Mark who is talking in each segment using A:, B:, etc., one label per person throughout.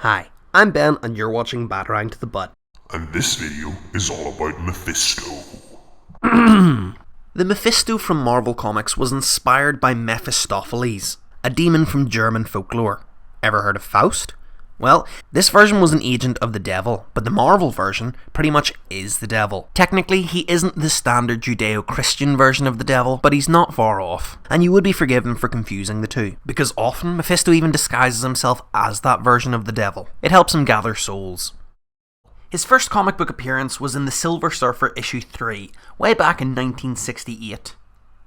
A: Hi, I'm Ben and you're watching Batarang to the Butt.
B: And this video is all about Mephisto.
A: The Mephisto from Marvel Comics was inspired by Mephistopheles, a demon from German folklore. Ever heard of Faust? Well, this version was an agent of the devil, but the Marvel version pretty much is the devil. Technically, he isn't the standard Judeo-Christian version of the devil, but he's not far off, and you would be forgiven for confusing the two, because often Mephisto even disguises himself as that version of the devil. It helps him gather souls. His first comic book appearance was in the Silver Surfer issue 3, way back in 1968.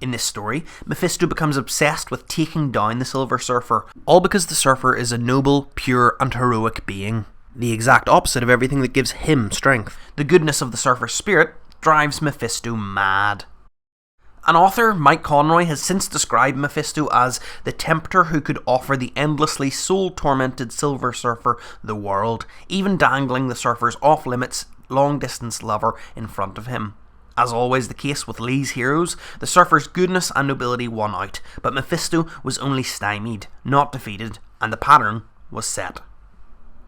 A: In this story, Mephisto becomes obsessed with taking down the Silver Surfer, all because the Surfer is a noble, pure and heroic being. The exact opposite of everything that gives him strength. The goodness of the Surfer's spirit drives Mephisto mad. An author, Mike Conroy, has since described Mephisto as the tempter who could offer the endlessly soul-tormented Silver Surfer the world, even dangling the Surfer's off-limits, long-distance lover in front of him. As always the case with Lee's heroes, the Surfer's goodness and nobility won out, but Mephisto was only stymied, not defeated, and the pattern was set.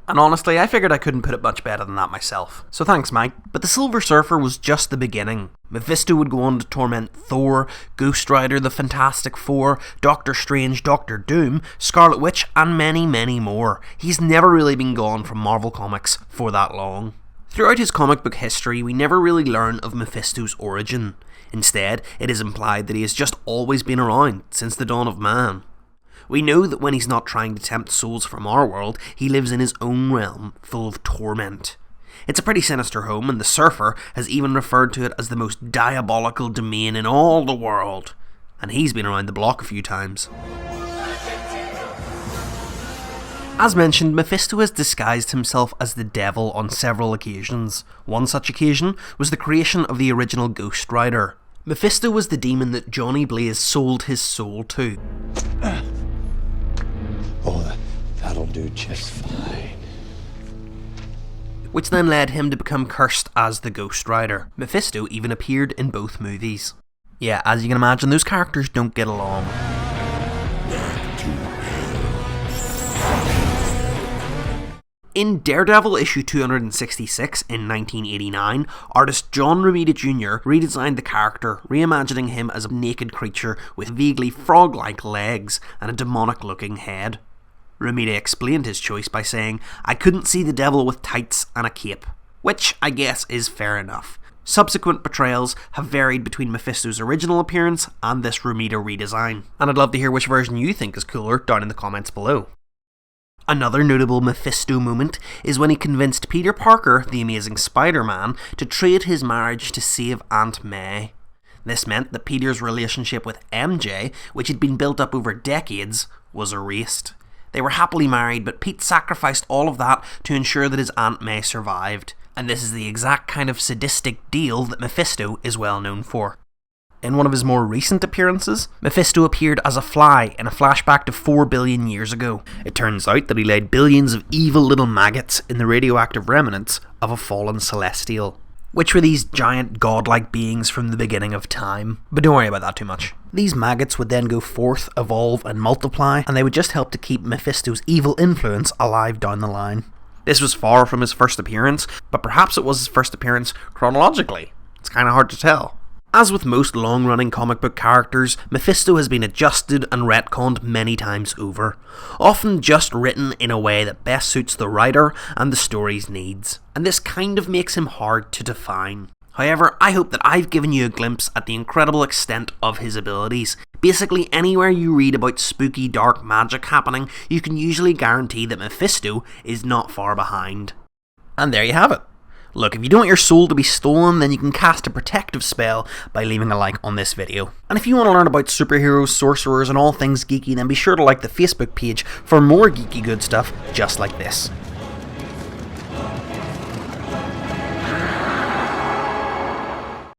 A: And honestly, I figured I couldn't put it much better than that myself. So thanks, Mike. But the Silver Surfer was just the beginning. Mephisto would go on to torment Thor, Ghost Rider, the Fantastic Four, Doctor Strange, Doctor Doom, Scarlet Witch, and many, many more. He's never really been gone from Marvel Comics for that long. Throughout his comic book history, we never really learn of Mephisto's origin. Instead, it is implied that he has just always been around, since the dawn of man. We know that when he's not trying to tempt souls from our world, he lives in his own realm, full of torment. It's a pretty sinister home, and the Surfer has even referred to it as the most diabolical domain in all the world. And he's been around the block a few times. As mentioned, Mephisto has disguised himself as the devil on several occasions. One such occasion was the creation of the original Ghost Rider. Mephisto was the demon that Johnny Blaze sold his soul to.
C: Oh, that'll do just fine.
A: Which then led him to become cursed as the Ghost Rider. Mephisto even appeared in both movies. Yeah, as you can imagine, those characters don't get along. In Daredevil Issue 266 in 1989, artist John Romita Jr. redesigned the character, reimagining him as a naked creature with vaguely frog-like legs and a demonic-looking head. Romita explained his choice by saying, "I couldn't see the devil with tights and a cape," which I guess is fair enough. Subsequent portrayals have varied between Mephisto's original appearance and this Romita redesign, and I'd love to hear which version you think is cooler down in the comments below. Another notable Mephisto moment is when he convinced Peter Parker, the Amazing Spider-Man, to trade his marriage to save Aunt May. This meant that Peter's relationship with MJ, which had been built up over decades, was erased. They were happily married, but Pete sacrificed all of that to ensure that his Aunt May survived. And this is the exact kind of sadistic deal that Mephisto is well known for. In one of his more recent appearances, Mephisto appeared as a fly in a flashback to 4 billion years ago. It turns out that he laid billions of evil little maggots in the radioactive remnants of a fallen celestial, which were these giant godlike beings from the beginning of time. But don't worry about that too much. These maggots would then go forth, evolve and multiply, and they would just help to keep Mephisto's evil influence alive down the line. This was far from his first appearance, but perhaps it was his first appearance chronologically. It's kinda hard to tell. As with most long-running comic book characters, Mephisto has been adjusted and retconned many times over, often just written in a way that best suits the writer and the story's needs, and this kind of makes him hard to define. However, I hope that I've given you a glimpse at the incredible extent of his abilities. Basically, anywhere you read about spooky dark magic happening, you can usually guarantee that Mephisto is not far behind. And there you have it. Look, if you don't want your soul to be stolen, then you can cast a protective spell by leaving a like on this video. And if you want to learn about superheroes, sorcerers, and all things geeky, then be sure to like the Facebook page for more geeky good stuff just like this.